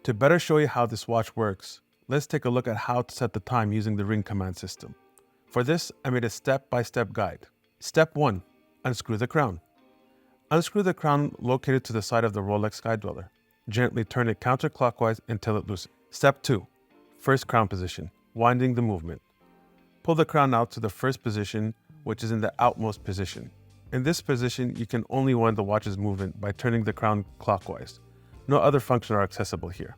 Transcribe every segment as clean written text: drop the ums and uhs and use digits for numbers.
To better show you how this watch works, let's take a look at how to set the time using the ring command system. For this, I made a step-by-step guide. Step 1. Unscrew the crown. Unscrew the crown located to the side of the Rolex Sky-Dweller. Gently turn it counterclockwise until it loosens. Step 2. First crown position, winding the movement. Pull the crown out to the first position, which is in the outmost position. In this position, you can only wind the watch's movement by turning the crown clockwise. No other functions are accessible here.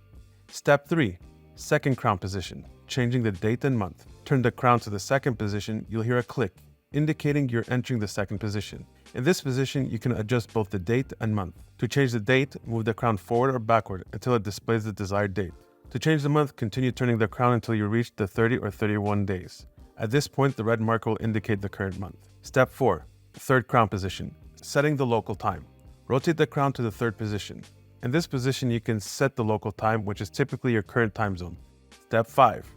Step 3. Second crown position, changing the date and month. Turn the crown to the second position, you'll hear a click, indicating you're entering the second position. In this position, you can adjust both the date and month. To change the date, move the crown forward or backward until it displays the desired date. To change the month, continue turning the crown until you reach the 30 or 31 days. At this point, the red marker will indicate the current month. Step 4. Third crown position, setting the local time. Rotate the crown to the third position. In this position, you can set the local time, which is typically your current time zone. Step 5.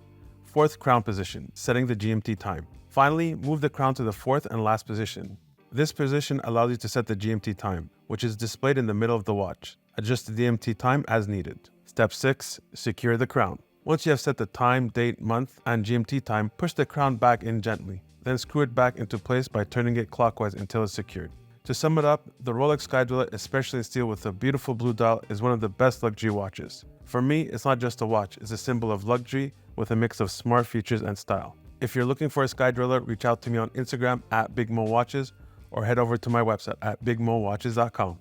Fourth crown position, setting the GMT time. Finally, move the crown to the fourth and last position. This position allows you to set the GMT time, which is displayed in the middle of the watch. Adjust the GMT time as needed. Step 6. Secure the crown. Once you have set the time, date, month, and GMT time, push the crown back in gently. Then screw it back into place by turning it clockwise until it's secured. To sum it up, the Rolex Sky-Dweller, especially in steel with a beautiful blue dial, is one of the best luxury watches. For me, it's not just a watch, it's a symbol of luxury with a mix of smart features and style. If you're looking for a Sky-Dweller, reach out to me on Instagram at Big Moe Watches or head over to my website at bigmoewatches.com.